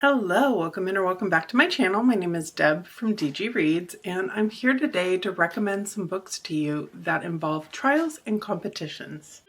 Hello, welcome in or welcome back to my channel. My name is Deb from DG Reads, and I'm here today to recommend some books to you that involve trials and competitions.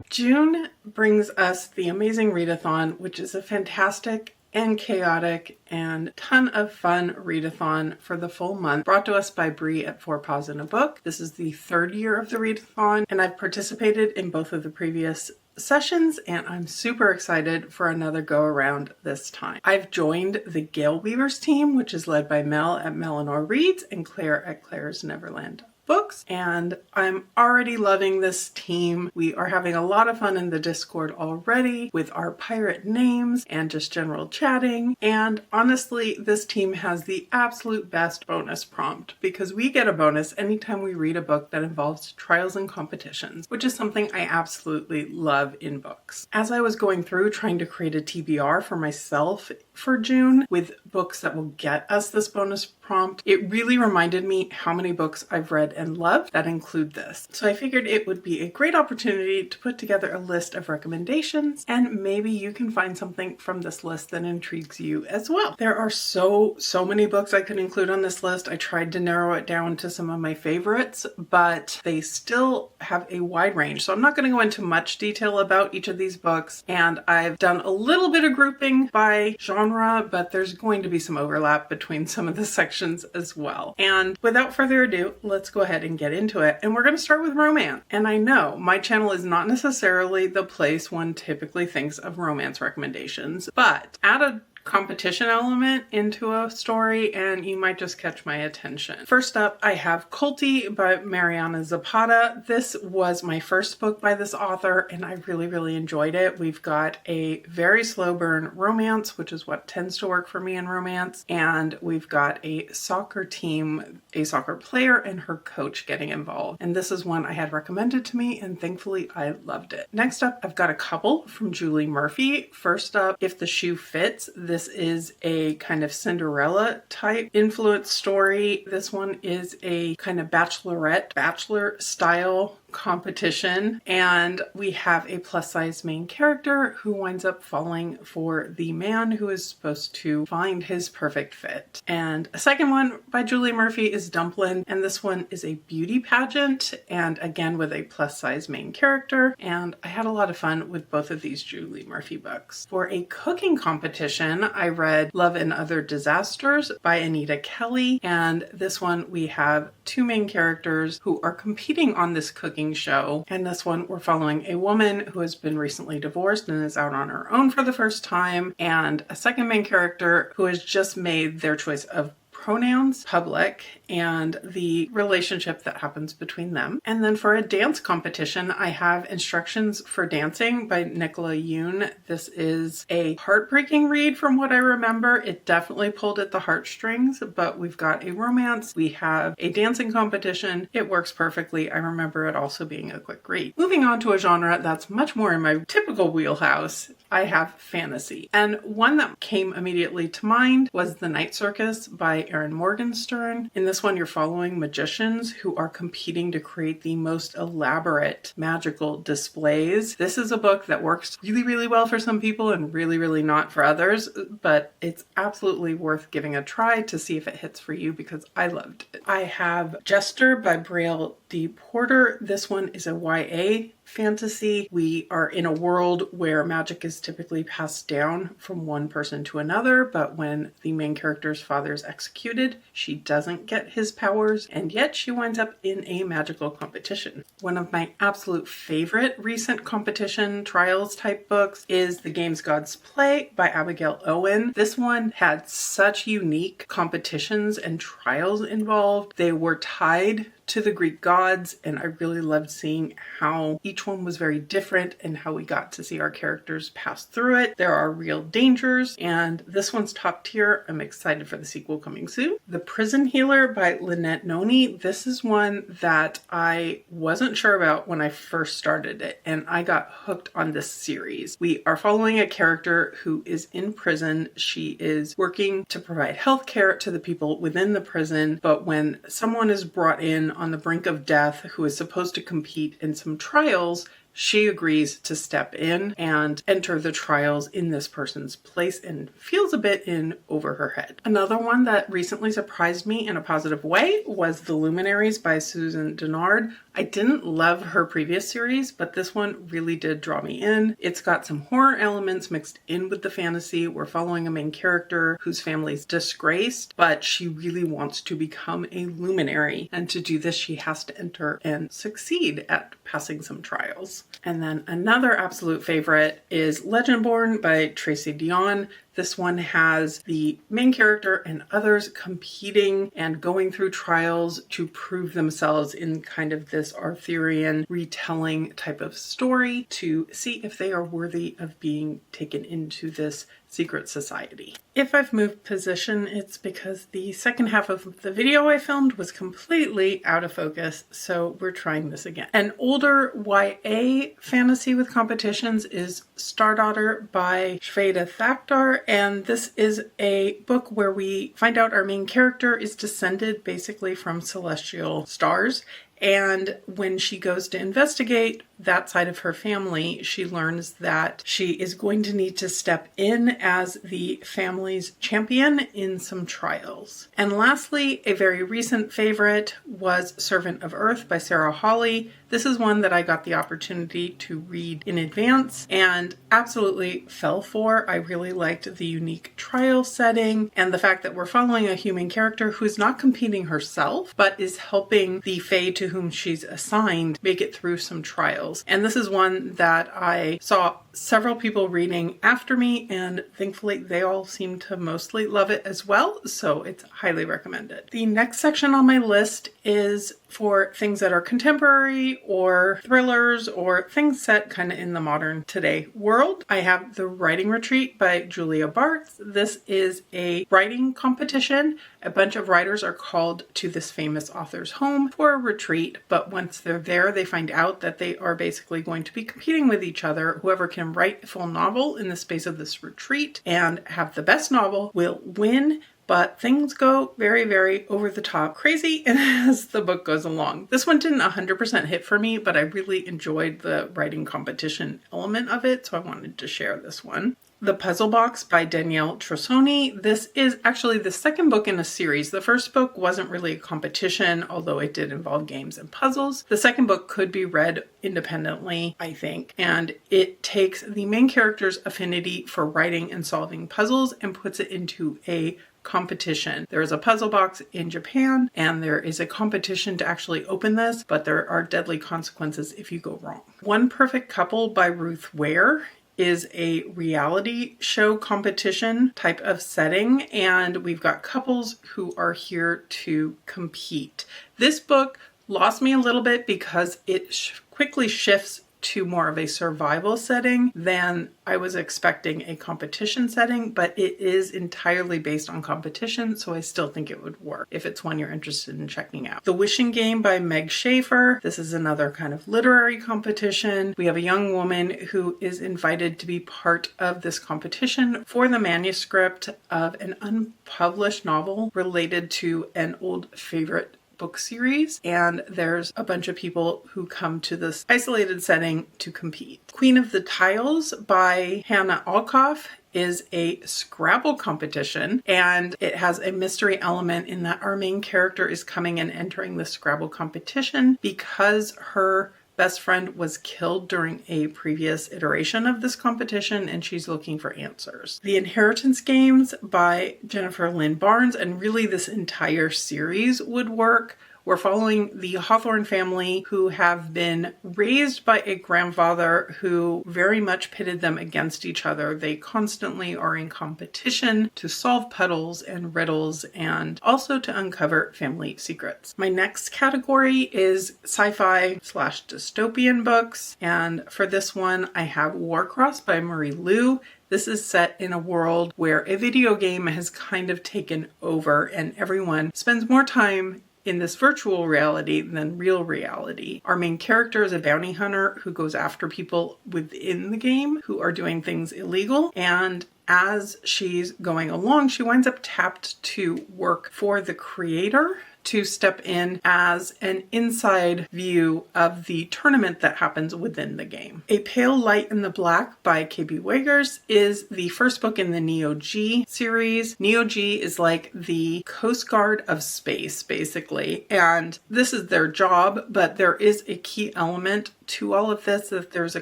June brings us the Amazing Readathon, which is a fantastic and chaotic and ton of fun readathon for the full month, brought to us by Bree at Four Paws in a Book. This is the third year of the readathon, and I've participated in both of the previous sessions, and I'm super excited for another go around this time. I've joined the Galeweavers team, which is led by Mel at Melanor Reads and Claire at Claire's Neverland Books, and I'm already loving this team. We are having a lot of fun in the Discord already with our pirate names and just general chatting, and honestly this team has the absolute best bonus prompt because we get a bonus anytime we read a book that involves trials and competitions, which is something I absolutely love in books. As I was going through trying to create a TBR for myself for June with books that will get us this bonus prompt, it really reminded me how many books I've read and loved that include this. So I figured it would be a great opportunity to put together a list of recommendations, and maybe you can find something from this list that intrigues you as well. There are so many books I could include on this list. I tried to narrow it down to some of my favorites, but they still have a wide range. So I'm not going to go into much detail about each of these books, and I've done a little bit of grouping by genre, but there's going to be some overlap between some of the sections as well. And without further ado, let's go ahead and get into it. And we're going to start with romance. And I know my channel is not necessarily the place one typically thinks of romance recommendations, but add a competition element into a story and you might just catch my attention. First up, I have Culty by Mariana Zapata. This was my first book by this author and I really enjoyed it. We've got a very slow burn romance, which is what tends to work for me in romance, and we've got a soccer team, a soccer player and her coach getting involved. And this is one I had recommended to me and thankfully I loved it. Next up, I've got a couple from Julie Murphy. First up, If the Shoe Fits. This is a kind of Cinderella type influence story. This one is a kind of bachelor style competition, and we have a plus size main character who winds up falling for the man who is supposed to find his perfect fit. And a second one by Julie Murphy is Dumplin', and this one is a beauty pageant, and again with a plus size main character, and I had a lot of fun with both of these Julie Murphy books. For a cooking competition, I read Love and Other Disasters by Anita Kelly, and this one we have two main characters who are competing on this cooking show. And this one we're following a woman who has been recently divorced and is out on her own for the first time, and a second main character who has just made their choice of pronouns public and the relationship that happens between them. And then for a dance competition, I have Instructions for Dancing by Nicola Yoon. This is a heartbreaking read from what I remember. It definitely pulled at the heartstrings, but we've got a romance, we have a dancing competition. It works perfectly. I remember it also being a quick read. Moving on to a genre that's much more in my typical wheelhouse, I have fantasy. And one that came immediately to mind was The Night Circus by Erin Morgenstern. In this one, you're following magicians who are competing to create the most elaborate magical displays. This is a book that works really well for some people and really not for others, but it's absolutely worth giving a try to see if it hits for you because I loved it. I have Jester by Braille D. Porter. This one is a YA fantasy. We are in a world where magic is typically passed down from one person to another, but when the main character's father is executed, she doesn't get his powers, and yet she winds up in a magical competition. One of my absolute favorite recent competition trials type books is The Games Gods Play by Abigail Owen. This one had such unique competitions and trials involved. They were tied to the Greek gods, and I really loved seeing how each one was very different and how we got to see our characters pass through it. There are real dangers, and this one's top tier. I'm excited for the sequel coming soon. The Prison Healer by Lynette Noni. This is one that I wasn't sure about when I first started it, and I got hooked on this series. We are following a character who is in prison. She is working to provide health care to the people within the prison, but when someone is brought in on the brink of death who is supposed to compete in some trials, she agrees to step in and enter the trials in this person's place and feels a bit in over her head. Another one that recently surprised me in a positive way was The Luminaries by Susan Dennard. I didn't love her previous series, but this one really did draw me in. It's got some horror elements mixed in with the fantasy. We're following a main character whose family's disgraced, but she really wants to become a luminary. And to do this, she has to enter and succeed at passing some trials. And then another absolute favorite is Legendborn by Tracy Deonn. This one has the main character and others competing and going through trials to prove themselves in kind of this Arthurian retelling type of story to see if they are worthy of being taken into this secret society. If I've moved position, it's because the second half of the video I filmed was completely out of focus, so we're trying this again. An older YA fantasy with competitions is Stardaughter by Shveta Thakkar, and this is a book where we find out our main character is descended basically from celestial stars. And when she goes to investigate that side of her family, she learns that she is going to need to step in as the family's champion in some trials. And lastly, a very recent favorite was Servant of Earth by Sarah Hawley. This is one that I got the opportunity to read in advance and absolutely fell for. I really liked the unique trial setting and the fact that we're following a human character who's not competing herself, but is helping the fae to whom she's assigned make it through some trials. And this is one that I saw several people reading after me, and thankfully they all seem to mostly love it as well, so it's highly recommended. The next section on my list is for things that are contemporary or thrillers or things set kind of in the modern today world. I have The Writing Retreat by Julia Bartz. This is a writing competition. A bunch of writers are called to this famous author's home for a retreat, but once they're there, they find out that they are basically going to be competing with each other. Whoever can write a full novel in the space of this retreat and have the best novel will win. But things go very, very over the top crazy as the book goes along. This one didn't 100% hit for me, but I really enjoyed the writing competition element of it, so I wanted to share this one. The Puzzle Box by Danielle Trussoni. This is actually the second book in a series. The first book wasn't really a competition, although it did involve games and puzzles. The second book could be read independently, I think, and it takes the main character's affinity for writing and solving puzzles and puts it into a competition. There is a puzzle box in Japan and there is a competition to actually open this, but there are deadly consequences if you go wrong. One Perfect Couple by Ruth Ware is a reality show competition type of setting, and we've got couples who are here to compete. This book lost me a little bit because it quickly shifts to more of a survival setting than I was expecting a competition setting, but it is entirely based on competition, so I still think it would work if it's one you're interested in checking out. The Wishing Game by Meg Schaefer. This is another kind of literary competition. We have a young woman who is invited to be part of this competition for the manuscript of an unpublished novel related to an old favorite book series, and there's a bunch of people who come to this isolated setting to compete. Queen of the Tiles by Hannah Alkoff is a Scrabble competition, and it has a mystery element in that our main character is coming and entering the Scrabble competition because her best friend was killed during a previous iteration of this competition, and she's looking for answers. The Inheritance Games by Jennifer Lynn Barnes, and really this entire series would work. We're following the Hawthorne family who have been raised by a grandfather who very much pitted them against each other. They constantly are in competition to solve puzzles and riddles and also to uncover family secrets. My next category is sci-fi / dystopian books, and for this one I have Warcross by Marie Lu. This is set in a world where a video game has kind of taken over and everyone spends more time in this virtual reality than real reality. Our main character is a bounty hunter who goes after people within the game who are doing things illegal, and as she's going along, she winds up tapped to work for the creator to step in as an inside view of the tournament that happens within the game. A Pale Light in the Black by Galeweavers is the first book in the Neo-G series. Neo-G is like the Coast Guard of space, basically, and this is their job, but there is a key element to all of this, that there's a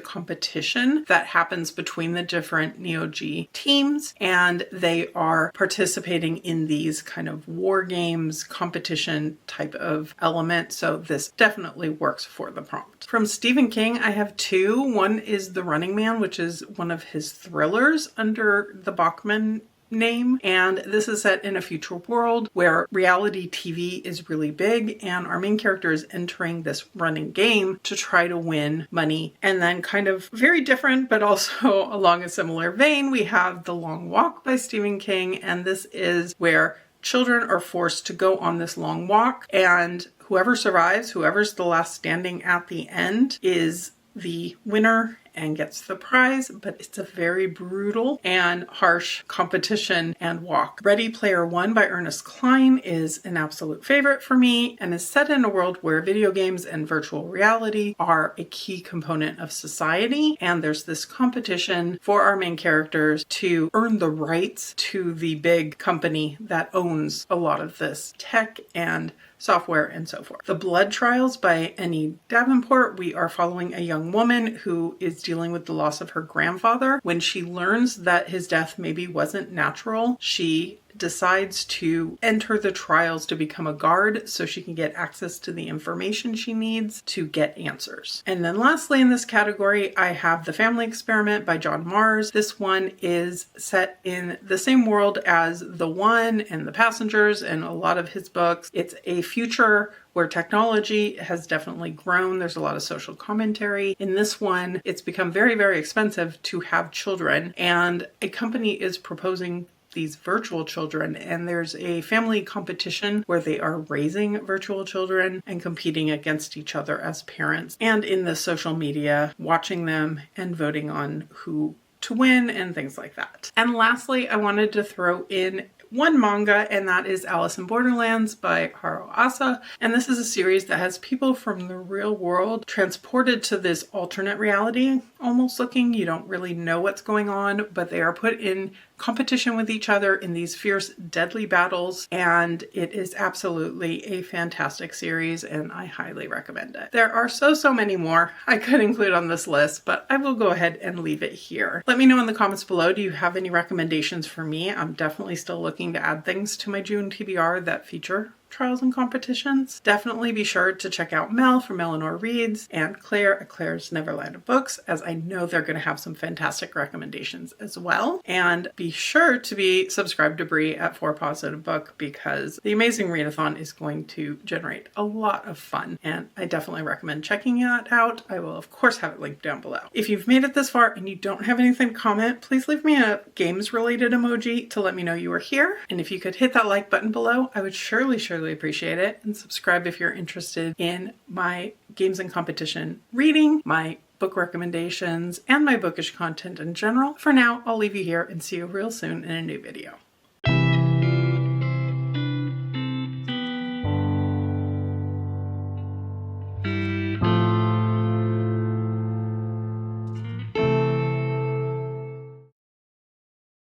competition that happens between the different Neo-G teams, and they are participating in these kind of war games, competition type of element, so this definitely works for the prompt. From Stephen King, I have two. One is The Running Man, which is one of his thrillers under the Bachman name, and this is set in a future world where reality TV is really big, and our main character is entering this running game to try to win money. And then, kind of very different but also along a similar vein, we have The Long Walk by Stephen King, and this is where children are forced to go on this long walk, and whoever survives, whoever's the last standing at the end, is the winner and gets the prize, but it's a very brutal and harsh competition and walk. Ready Player One by Ernest Cline is an absolute favorite for me, and is set in a world where video games and virtual reality are a key component of society, and there's this competition for our main characters to earn the rights to the big company that owns a lot of this tech and software and so forth. The Blood Trials by Annie Davenport, we are following a young woman who is dealing with the loss of her grandfather. When she learns that his death maybe wasn't natural, she decides to enter the trials to become a guard so she can get access to the information she needs to get answers. And then lastly in this category, I have The Family Experiment by John Mars. This one is set in the same world as The One and The Passengers and a lot of his books. It's a future where technology has definitely grown. There's a lot of social commentary. In this one, it's become very, very expensive to have children, and a company is proposing these virtual children, and there's a family competition where they are raising virtual children and competing against each other as parents, and in the social media, watching them and voting on who to win and things like that. And lastly, I wanted to throw in one manga, and that is Alice in Borderlands by Haro Asa. And this is a series that has people from the real world transported to this alternate reality, almost looking. You don't really know what's going on, but they are put in competition with each other in these fierce, deadly battles, and it is absolutely a fantastic series, and I highly recommend it. There are so many more I could include on this list, but I will go ahead and leave it here. Let me know in the comments below, do you have any recommendations for me? I'm definitely still looking to add things to my June TBR that feature trials and competitions. Definitely be sure to check out Mel from Eleanor Reads and Claire at Claire's Neverland of Books, as I know they're going to have some fantastic recommendations as well. And be sure to be subscribed to Brie at 4 Paws in a Book, because the Amazing Readathon is going to generate a lot of fun, and I definitely recommend checking it out. I will of course have it linked down below. If you've made it this far and you don't have anything to comment, please leave me a games related emoji to let me know you were here. And if you could hit that like button below, I would surely appreciate it, and subscribe if you're interested in my games and competition reading, my book recommendations, and my bookish content in general. For now, I'll leave you here and see you real soon in a new video.